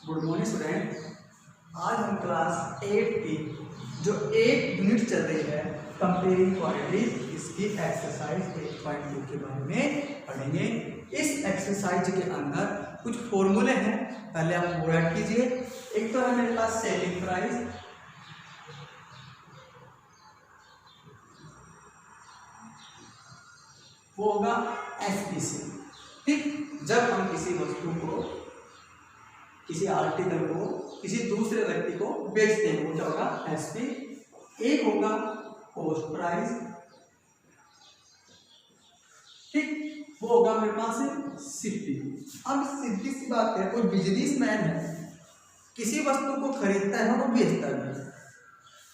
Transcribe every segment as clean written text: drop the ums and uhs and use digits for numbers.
Good morning student. आज हम class 8 की जो 8 यूनिट चल रही है कंपेयरिंग क्वांटिटीज, इसकी एक्सरसाइज 8.2 के बारे में पढ़ेंगे। इस एक्सरसाइज के अंदर कुछ फॉर्मूले हैं, पहले आप वो ऐड कीजिए। एक तो है मेरे पास सेलिंग प्राइस, वो होगा एसपीसी। ठीक, जब हम किसी वस्तु को, किसी आर्टिकल को किसी दूसरे व्यक्ति को बेचते हैं, वो क्या होगा एसपी। एक होगा कॉस्ट प्राइस, ठीक, वो होगा मेरे पास सीपी। अब सीधी सी बात है, कोई बिजनेसमैन है, किसी वस्तु को खरीदता है और बेचता है।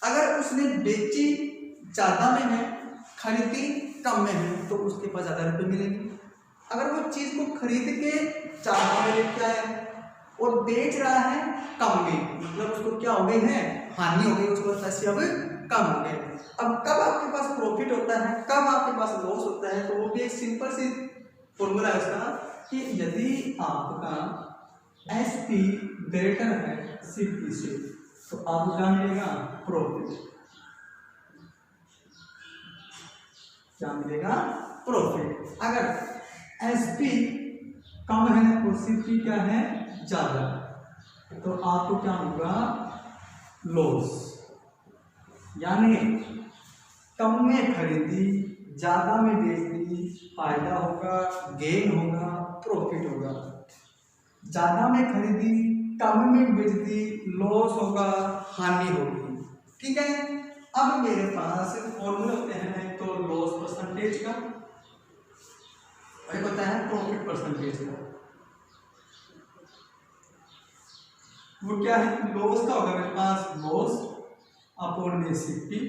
अगर उसने बेची ज्यादा में है, खरीदी कम में है, तो उसके पास ज्यादा रुपये मिलेंगे। अगर वो चीज को खरीद के ज्यादा में लेके आया है और बेच रहा है कम में, मतलब उसको क्या हो गई है, हानि हो गई, उसको पैसे अब कम हो गए। अब कब आपके पास प्रॉफिट होता है, कब आपके पास लॉस होता है, तो वो भी एक सिंपल सी फॉर्मूला है उसका कि यदि आपका एसपी ग्रेटर है सीपी से, तो आपको क्या मिलेगा, प्रॉफिट। क्या मिलेगा, प्रॉफिट। अगर एसपी कम है और सीपी क्या है, ज्यादा, तो आपको क्या होगा, लॉस। यानी कम में खरीदी, ज्यादा में बेच दी, फायदा होगा, गेन होगा, प्रॉफिट होगा। ज्यादा में खरीदी, कम में बेच दी, लॉस होगा, हानि होगी। ठीक है। अब मेरे पास फॉर्मूला होते हैं, तो लॉस परसेंटेज का, एक होता है प्रॉफिट परसेंटेज का। वो क्या है, लॉस का होगा मेरे पास लॉस अपॉन में सीपी।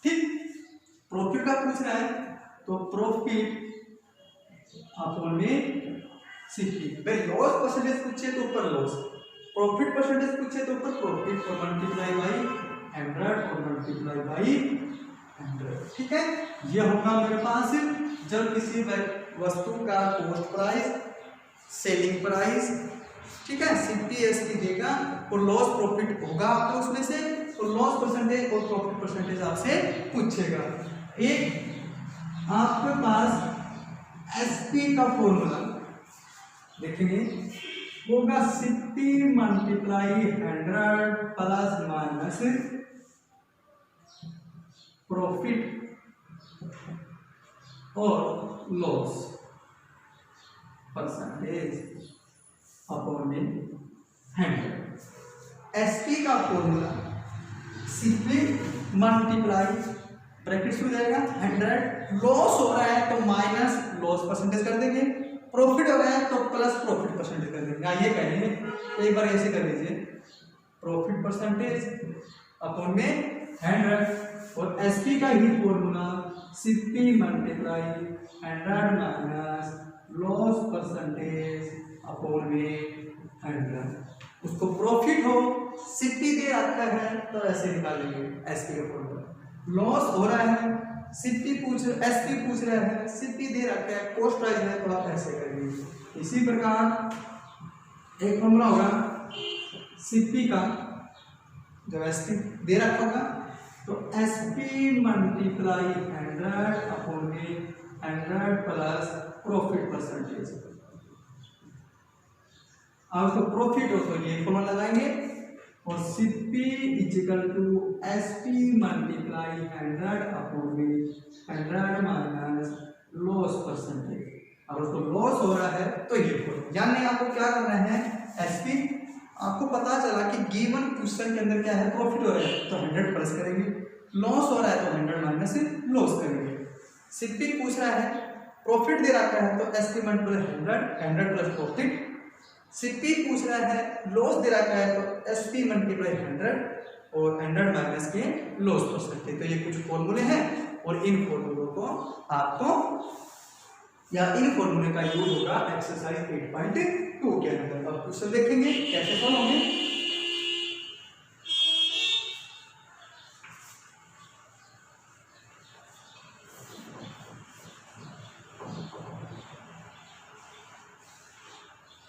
ठीक, प्रॉफिट का पूछ रहा है तो प्रॉफिट अपॉन में सीपी। भाई लॉस परसेंटेज पूछे तो ऊपर लॉस, प्रॉफिट परसेंटेज पूछे तो ऊपर प्रॉफिट, और मल्टीप्लाई बाई 100 और मल्टीप्लाई बाई 100। ठीक है, ये होगा मेरे पास जब किसी वस्तु का कॉस्ट प्राइस, सेलिंग प्राइस, ठीक है, सीपीएसपी देगा और लॉस प्रॉफिट होगा आपको उसमें से, तो लॉस परसेंटेज और प्रॉफिट परसेंटेज आपसे पूछेगा। एक आपके पास एसपी का फॉर्मूला देखेंगे, वो होगा CP multiply 100 plus minus profit और लॉस परसेंटेज अपॉन 100। एसपी का फॉर्मूला सीपी मल्टीप्लाई, ब्रैकेट हो जाएगा 100, लॉस हो रहा है तो माइनस लॉस परसेंटेज कर देंगे, प्रॉफिट हो रहा है तो प्लस प्रॉफिट परसेंटेज कर देंगे। ये कहेंगे, एक बार ऐसे कर लीजिए, प्रॉफिट परसेंटेज अपॉन में 100 और एसपी का ही formula CP multiply 100 minus loss percentage upon में 100। उसको प्रॉफिट हो, सीपी दे रखा है तो ऐसे निकालेंगे एसपी का फॉर्मूला। लॉस हो रहा है, सीपी एसपी पूछ रहा है, सीपी दे रखा है, कॉस्ट प्राइस है, तो आप ऐसे करेंगे। इसी प्रकार एक फॉर्मूला होगा सीपी का, जब एसपी दे रखा होगा तो एसपी मल्टीप्लाई 100 अपॉन में 100 प्लस प्रॉफिट परसेंटेज। अब तो प्रॉफिट हो तो ये फॉर्मूला लगाएंगे और CP equal to SP multiply 100 upon में 100 माइनस लॉस परसेंटेज। अब उसको लॉस हो रहा है तो ये फॉर्मूला, यानी आपको क्या करना है, एसपी आपको पता चला कि गिवन क्वेश्चन के अंदर क्या है, प्रॉफिट हो रहा है तो 100 प्लस करेंगे, लॉस हो रहा है तो 100 माइनस लॉस करेंगे। सीपी पूछ रहा है, प्रॉफिट दे रखा है तो SP multiply 100 plus profit. CP पूछ रहा है, लॉस दे रखा है तो एसपी मल्टीप्लाई 100 और 100 माइनस के लॉस परसेंटेज। तो ये कुछ फॉर्मूले हैं और इन फॉर्मूलों को आपको, या इन फॉर्मूले का यूज होगा एक्सरसाइज 8.2 के अंदर। अब क्वेश्चन देखेंगे कैसे सॉल्व होंगे।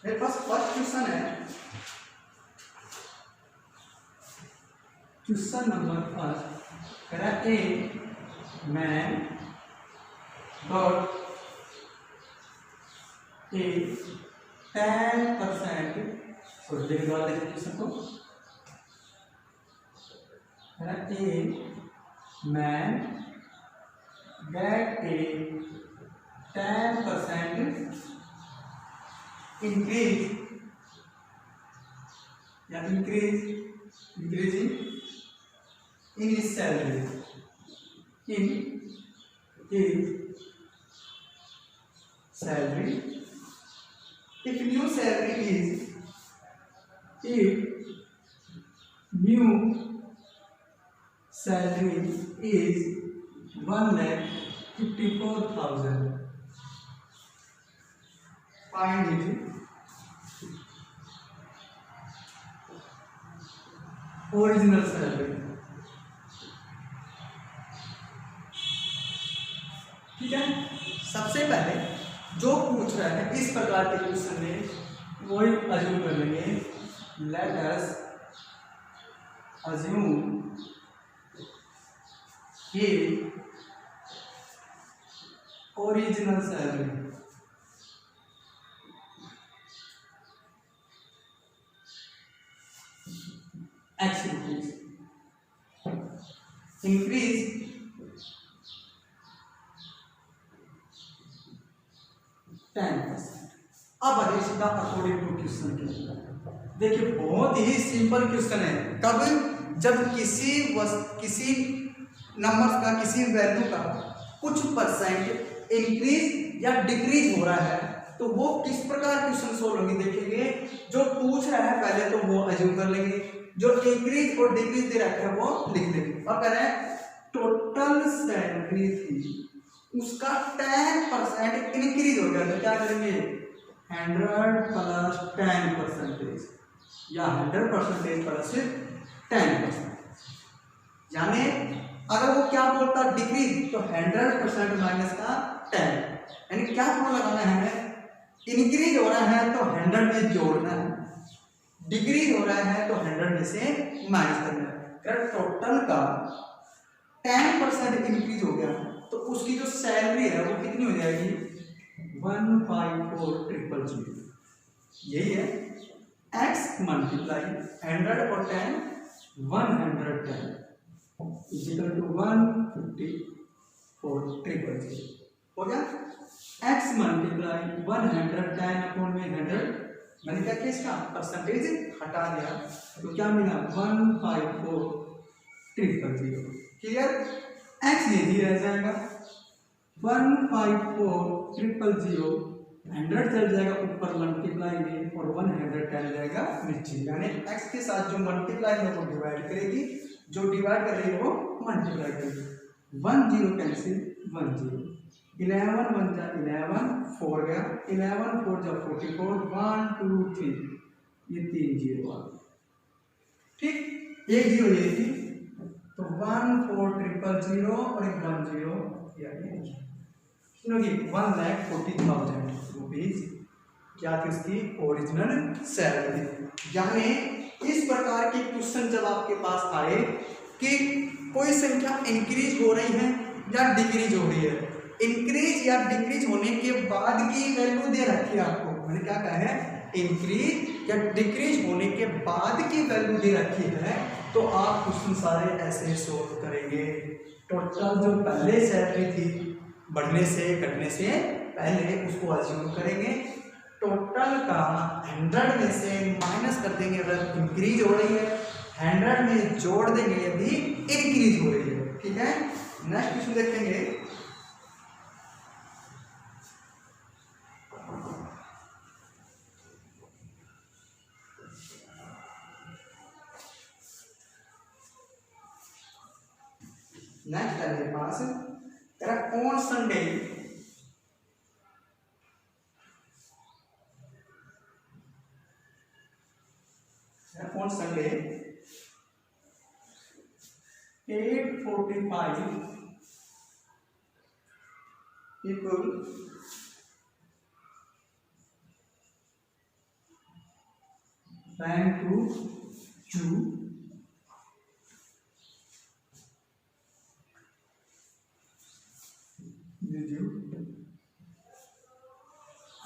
मेरे पास फर्स्ट क्वेश्चन है, क्वेश्चन नंबर फर्स्ट कह रहा है ए मैन गॉट ए 10%, थोड़ी देर बाद देखते क्वेश्चन को। कह रहा है a main gate A 10% increase या increasing in his salary, in his salary, if new salary is 1,54,000, find it original salary. ठीक है, सबसे पहले जो पूछ रहा है इस प्रकार के क्वेश्चन में वही अज्यूम कर लेंगे। लेट अस अज्यूम कि original salary X rupees, increase 10%। अब आगे सीधा अकॉर्डिंग टू क्वेश्चन के। देखिए बहुत ही सिंपल क्वेश्चन है। कब? जब किसी नंबर का, किसी वैल्यू का कुछ परसेंट इंक्रीज या डिक्रीज हो रहा है तो वो किस प्रकार क्वेश्चन सोल्व होंगे देखेंगे। जो पूछ रहा है पहले तो वो अज्यूम कर लेंगे, जो इंक्रीज और डिक्रीज दे रखा है वो लिख देंगे। और कह रहे हैं टोटल सैलरी थी उसका 10% इंक्रीज हो गया तो क्या करेंगे 100 प्लस 10% या 100% प्लस 10%। यानी अगर वो क्या बोलता डिक्रीज तो 100% माइनस का 10, यानी क्या फॉर्मूला लगाना है, इंक्रीज हो रहा है तो 100 में जोड़ना है, डिक्रीज हो रहा है तो 100 में से माइनस करना है। टोटल का 10% इंक्रीज हो गया तो उसकी जो सैलरी है वो कितनी हो जाएगी 154,000। यही है x मल्टीप्लाई 100 और 10 110 इक्वल टू 154,000 हो गया। x मल्टीप्लाई 110 अपॉन में 100 मैंने क्या किया इसका परसेंटेज हटा दिया तो क्या मिला 154,000। क्लियर? x ये ही रह जाएगा 154,000 100 चल जाएगा ऊपर मल्टीप्लाई में और 110 जाएगा नीचे। यानी x के साथ जो मल्टीप्लाई है वो डिवाइड करेगी, जो डिवाइड करेगी वो मल्टीप्लाई करेगी। 1 0 कैंसिल 1 0 11 1 जा 11 4 गया 11 4 जा 44 1 2 3 ये 3 0 आ गया। ठीक, एक 0 ये थी तो 1,4,000 और एक 1 0 यानी 1,40,000 रुपीज क्या थी उसकी ओरिजिनल सैलरी। यानी इस प्रकार के क्वेश्चन जब आपके पास आए कि कोई संख्या इंक्रीज हो रही है या डिक्रीज हो रही है, इंक्रीज या डिक्रीज होने के बाद की वैल्यू दे रखी है आपको, मैंने क्या कहा है इंक्रीज या डिक्रीज होने के बाद की वैल्यू दे रखी है तो आप क्वेश्चन सारे ऐसे सोल्व करेंगे। टोटल जो पहले सैलरी थी बढ़ने से घटने से पहले उसको अज्यूम करेंगे, टोटल का 100 में से माइनस कर देंगे अगर इंक्रीज हो रही है, 100 में जोड़ देंगे यदि इंक्रीज हो रही है। ठीक है, नेक्स्ट क्वेश्चन देखेंगे। नेक्स्ट है मेरे pass on Sunday on Sunday 8:45 people ran to Jew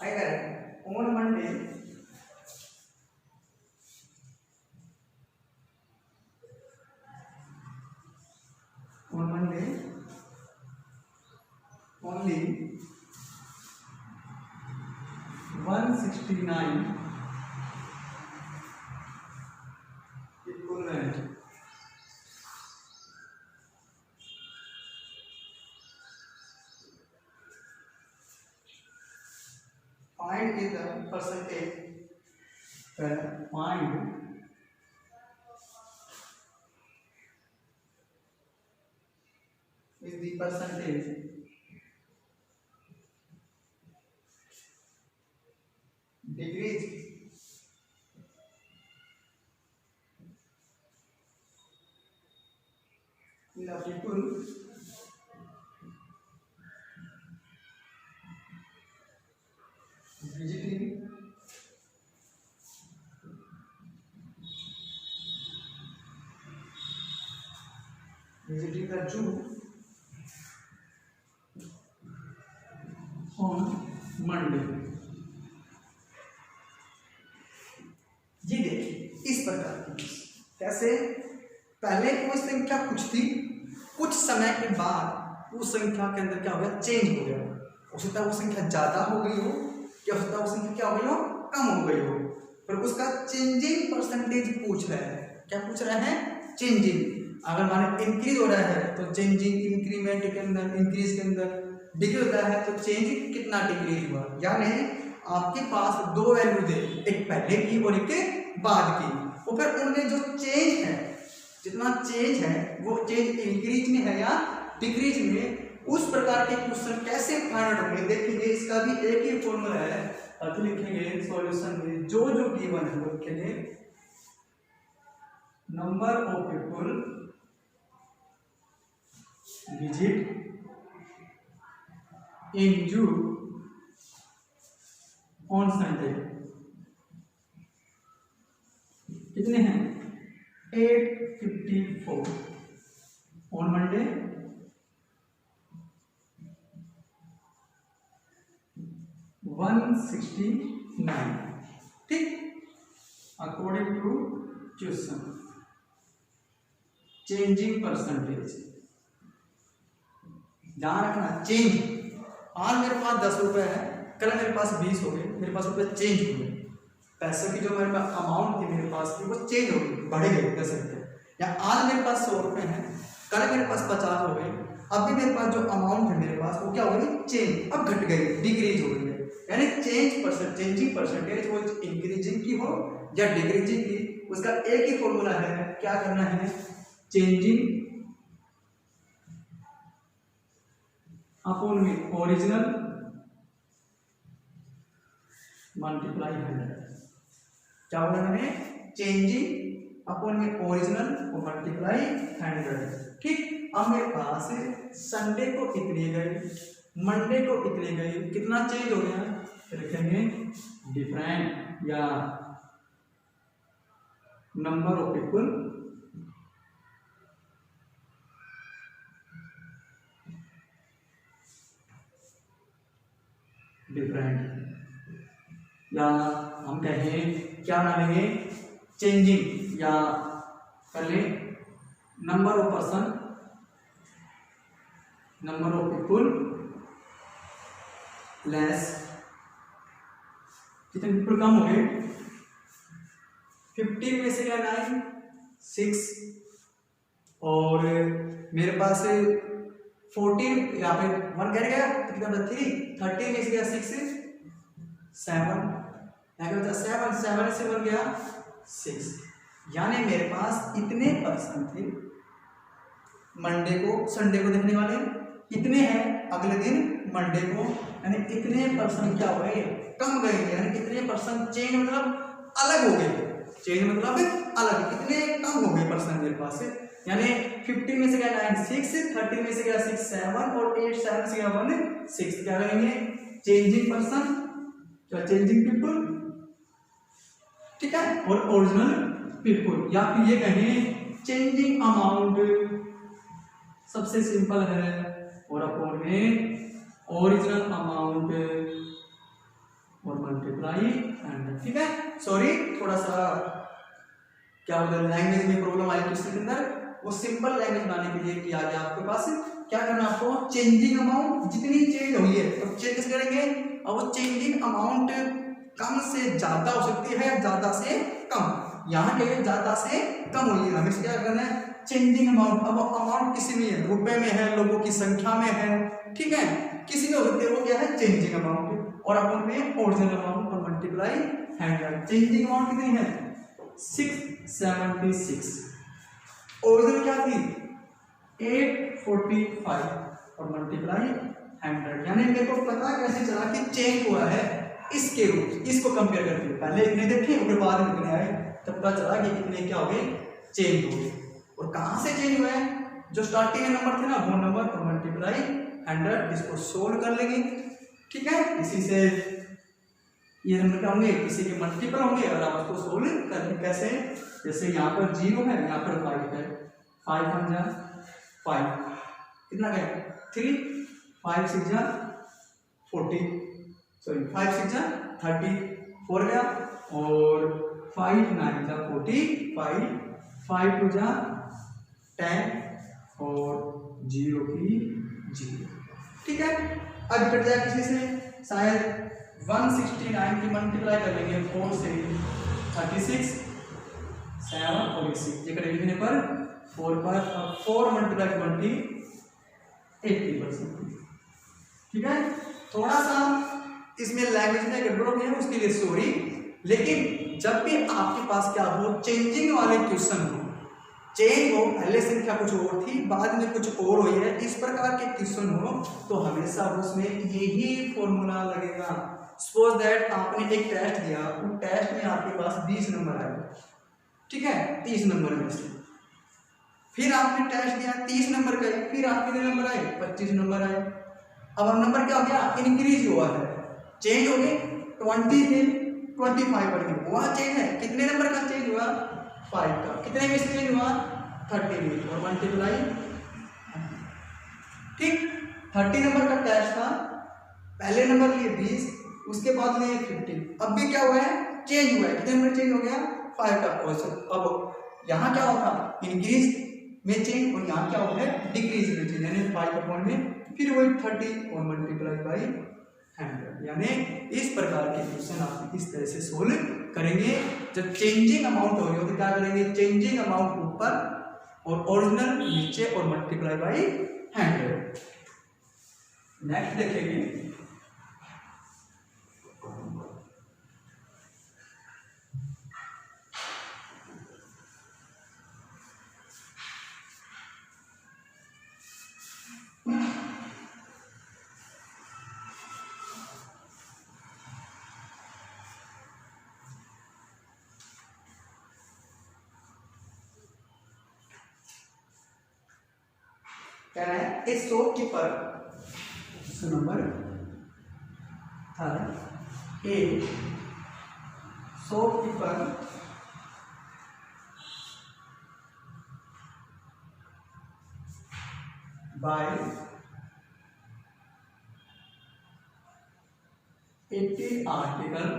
अगर on Monday only 169 equivalent find is the percentage find is the percentage decrease in the people visiting the zoo on Monday। ये देखिए इस प्रकार की कैसे पहले कोई संख्या कुछ थी, कुछ समय के बाद उस संख्या के अंदर क्या हो गया, चेंज हो गया। हो सकता है वो संख्या ज्यादा हो गई हो, क्या हो सकता है वो संख्या क्या हो गई हो, कम हो गई हो, पर उसका चेंजिंग परसेंटेज पूछ रहा है। क्या पूछ रहा है, चेंजिंग। अगर माने इंक्रीज हो रहा है तो चेंजिंग इंक्रीमेंट के अंदर, इंक्रीज के अंदर डिक्रीज होता है तो चेंज कितना डिक्रीज हुआ। यानी आपके पास दो वैल्यू थे, एक पहले की और एक बाद की, और फिर उनमें जो चेंज है, जितना चेंज है वो चेंज इंक्रीज में है या डिक्रीज में, उस प्रकार के क्वेश्चन कैसे फाइंड आउट होंगे देखेंगे। इसका भी एक ही फॉर्मूला है, अब लिखेंगे सॉल्यूशन में जो जो गिवन है वो लिखेंगे number of people visit in जू ऑन संडे। कितने हैं, 854 ऑन मंडे, 169। ठीक, according to question changing percentage ध्यान रखना। चेंज, आज मेरे पास 10 रुपए है, कल मेरे पास 20 हो गए, मेरे पास रुपए चेंज हो गए, पैसे की जो मेरे पास अमाउंट थी मेरे पास की वो चेंज हो गई, बढ़ गई 10 रुपये। या आज मेरे पास 100 रुपये हैं, कल मेरे पास 50 हो गए, अब भी मेरे पास जो अमाउंट है मेरे पास वो क्या हो गई, चेंज, अब घट गई, डिक्रीज हो गई है। यानी चेंजिंग परसेंटेज वो इंक्रीजिंग की हो या डिक्रीजिंग की, उसका एक ही फॉर्मूला है, क्या करना है, चेंजिंग अपॉन में ओरिजिनल मल्टीप्लाई 100। क्या बोला मैंने, चेंजिंग अपॉन में ओरिजिनल और मल्टीप्लाई 100। ठीक, अब मेरे पास संडे को इतनी गई, मंडे को इतनी गई, कितना चेंज हो गया, लिखेंगे डिफरेंट या नंबर ऑफ पीपल डिफरेंट, या हम कहें क्या डालेंगे, चेंजिंग, या पहले number of person, number of people less, कितने पीपल कम हो गए, 15 में से क्या 9 6, और मेरे पास 14 यहाँ पे 1 कह गया तो कितना बचा 3, 13 में से गया 6 7, यहाँ पे बचा 7 7 से 1 गया 6। यानी मेरे पास इतने पर्सन थे, मंडे को संडे को देखने वाले इतने हैं, अगले दिन मंडे को, यानी इतने पर्सन क्या हो गए, कम गए, यानी इतने पर्सन चेंज मतलब अलग हो गए, चेंज मतलब अलग, कितने कम हो गए पर्सन मेरे पास। यानी 15 में से गया 9 6, 13 में से गया 6 7, और 8 7 से गया 1 6। क्या करेंगे, चेंजिंग पर्सन, क्या चेंजिंग पीपल, ठीक है, और ओरिजिनल पीपल, या फिर ये कहें चेंजिंग अमाउंट, सबसे सिंपल है, और अपॉन में ओरिजिनल अमाउंट और मल्टीप्लाई 100। ठीक है, सॉरी थोड़ा सा क्या बोलते हैं लैंग्वेज में प्रॉब्लम आई क्वेश्चन के अंदर, वो सिंपल लैंग्वेज बनाने के लिए किया गया आपके पास। क्या करना आपको, चेंजिंग अमाउंट जितनी चेंज हुई है तो चेक कैसे करेंगे, और वो चेंजिंग अमाउंट कम से ज्यादा हो सकती है, ज्यादा से कम। यहाँ के ज्यादा से कम हुई है, हमें क्या करना है, चेंजिंग अमाउंट। अब अमाउंट किसी में है, रुपए में है, लोगों की संख्या में है, ठीक है, किसी में हो सकती है, वो क्या है चेंजिंग अमाउंट। और अपन में ओरिजिनल अमाउंट और मल्टीप्लाई 100। चेंजिंग अमाउंट कितनी है 676, ओरिजिनल क्या थी 845 और मल्टीप्लाई 100। यानी मेरे को पता कैसे चला कि चेंज हुआ है इसके रूप, इसको कंपेयर करके, पहले इतने देखे और बाद में इतने आए, तब पता चला कि इतने क्या हो गए, चेंज हो गए। और कहां से चेंज हुआ है, जो स्टार्टिंग में नंबर थे ना वो नंबर और मल्टीप्लाई 100, इसको सोल्व कर लेंगे। ठीक है, इसी से ये नंबर क्या होंगे, इसी के मल्टीपल होंगे और आप उसको सोल्व करके कैसे, जैसे यहाँ पर 0 है, यहाँ पर 5 है, 5 1 जा 5, कितना गया 3, 5 6 जा 40, सॉरी 5 6 जा 34 गया, और 5 9 जा 45, 5 2 जा 10 और 0 की 0। ठीक है, अब कट जाए किसी से, शायद 169 की मल्टीप्लाई कर लेंगे 4 से 36 7 और 6, ये करेंगे लिखने पर 4 पर 4 मल्टीप्लाई 20 80%। ठीक है, थोड़ा सा इसमें लैंग्वेज में गड़बड़ हो गई है, उसके लिए सॉरी। लेकिन जब भी आपके पास क्या हो, चेंजिंग वाले क्वेश्चन हो, चेंज हो, पहले संख्या कुछ और थी बाद में कुछ और हुई है, इस प्रकार के क्वेश्चन हो तो हमेशा उसमें यही फॉर्मूला लगेगा। सपोज दैट आपने एक टेस्ट दिया, उस टेस्ट में आपके पास 20 नंबर आए, ठीक है 30 नंबर में से, फिर आपने टेस्ट दिया 30 नंबर का, फिर आपके कितने नंबर आए 25 नंबर आए। अब नंबर क्या हो गया, इंक्रीज हुआ है, चेंज हो गए, 20 थे 25 बढ़ गए, वह चेंज है, कितने नंबर का चेंज हुआ 5 का, कितने में से चेंज हुआ 30 में, और मल्टीप्लाई। ठीक, 30 नंबर का टेस्ट था, पहले नंबर लिए 20, उसके बाद लिए 15, अब भी क्या हुआ है चेंज हुआ है, कितने नंबर चेंज हो गया 5 का। अब यहाँ क्या होगा इंक्रीज में चेंज, और यहाँ क्या होता है डिक्रीज में चेंज, यानी 5 का पॉइंट में फिर वही 30 और मल्टीप्लाई बाई 100। यानी इस प्रकार के क्वेश्चन आप इस तरह से सोल्व करेंगे। जब चेंजिंग अमाउंट हो रही हो तो क्या करेंगे, चेंजिंग अमाउंट ऊपर और ओरिजिनल नीचे और मल्टीप्लाई बाई 100। नेक्स्ट देखेंगे, कह रहे हैं a shopkeeper, number third, a shopkeeper buy 80 article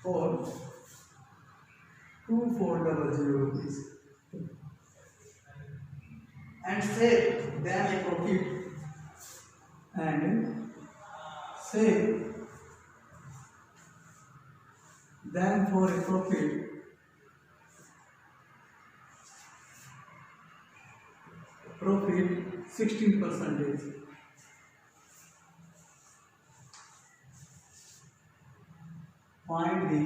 for 2400 rupees and sell them a profit and sell them for a profit profit 16%. Find the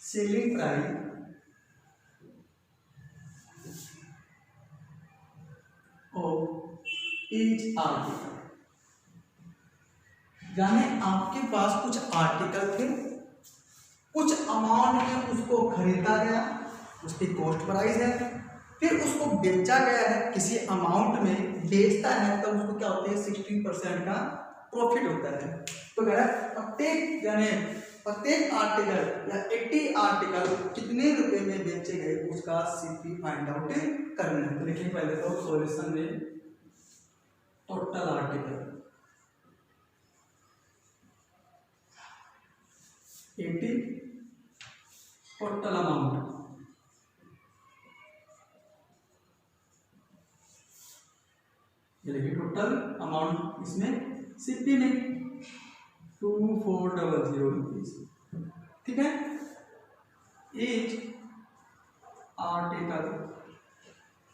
selling price of each article. यानी आपके पास कुछ article थे, कुछ amount में उसको खरीदा गया, उसकी कॉस्ट प्राइस है, फिर उसको बेचा गया है किसी अमाउंट में, बेचता है तब उसको क्या होता है 16% का प्रॉफिट होता है। तो कह रहा है प्रत्येक आर्टिकल या 80 आर्टिकल कितने रुपए में बेचे गए उसका सीपी फाइंड आउट करना है। तो देखिए पहले तो सॉल्यूशन में टोटल आर्टिकल 80 टोटल अमाउंट ये देखिए टोटल अमाउंट इसमें सीपी में 2400 रुपीज, ठीक है। ईच आर्टिकल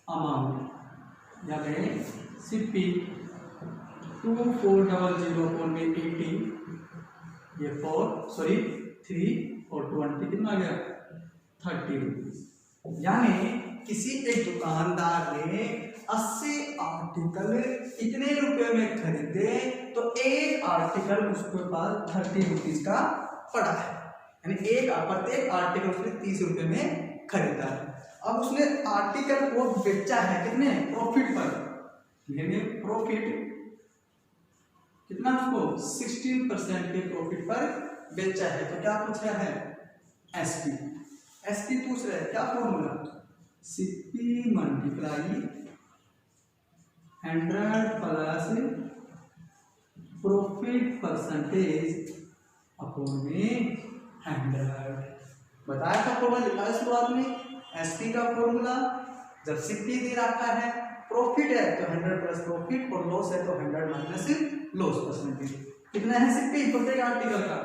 अमाउंट या कहें सीपी 2400 में 80 ये 3 और 20 कितना आ गया 30 रुपीज। यानी किसी एक दुकानदार ने 80 आर्टिकल इतने रुपए में खरीदे तो एक आर्टिकल उसके पास 30 रुपीज का पड़ा है, यानी प्रत्येक आर्टिकल उसने 30 रुपए में खरीदा है। अब उसने आर्टिकल को बेचा है कितने प्रॉफिट पर, यानी प्रॉफिट कितना उसको 16% के प्रॉफिट पर बेचा है। तो क्या पूछ रहा है एसपी पूछ रहा है, क्या formula CP multiply 100 plus profit percentage upon में 100। बताया था फॉर्मूला, लिखा है शुरुआत में एसपी का फॉर्मूला। जब सीपी दे रखा है प्रॉफिट है तो 100 प्लस प्रॉफिट और लॉस है तो 100 माइनस लॉस परसेंटेज। कितना है सीपी प्रत्येक आर्टिकल का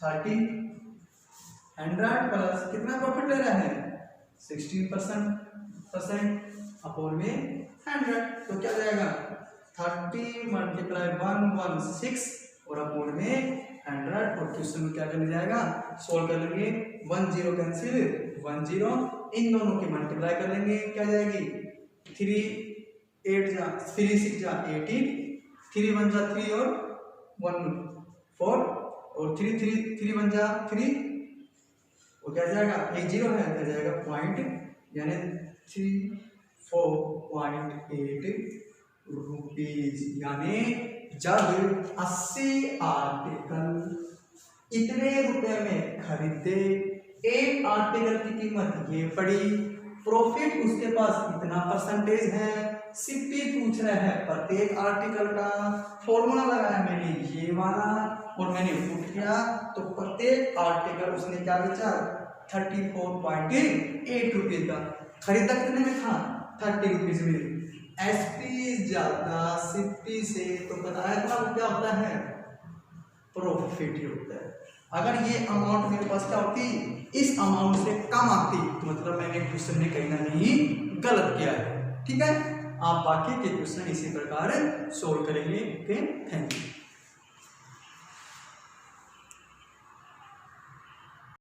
30, 100 प्लस कितना प्रॉफिट ले रहा है 16% अपॉन में 100। तो क्या जाएगा 30 मल्टीप्लाई 116 और अपॉन में 100। और क्वेश्चन में क्या करने जाएगा सोल्व कर लेंगे, 10 कैंसिल 10, इन दोनों की मल्टीप्लाई कर लेंगे, क्या जाएगी 3 6 जा 18, 3 1 जा 3 और 1 4 और 3 1 जा 3 और क्या जाएगा एक 0 है, क्या जाएगा पॉइंट, यानी 34.8 रुपीज। यानी जब 80 आर्टिकल इतने रुपए में खरीदे, एक आर्टिकल की कीमत ये पड़ी, प्रॉफिट उसके पास इतना परसेंटेज है, सीपी पूछ रहा है प्रत्येक आर्टिकल का, फॉर्मूला लगाया मैंने ये वाला और मैंने पुट किया तो प्रत्येक आर्टिकल उसने क्या बेचा 34.8 रुपीज का। खरीदा कितने में था 30 रुपीज में। एसपी ज्यादा सीपी से तो बताया था क्या होता है प्रॉफिट होता है। अगर ये अमाउंट मेरे पास क्या होती इस अमाउंट से कम आती तो मतलब मैंने क्वेश्चन में कहीं ना कहीं गलत किया है, ठीक है। आप बाकी के क्वेश्चन इसी प्रकार सोल्व करेंगे। Okay, thank you.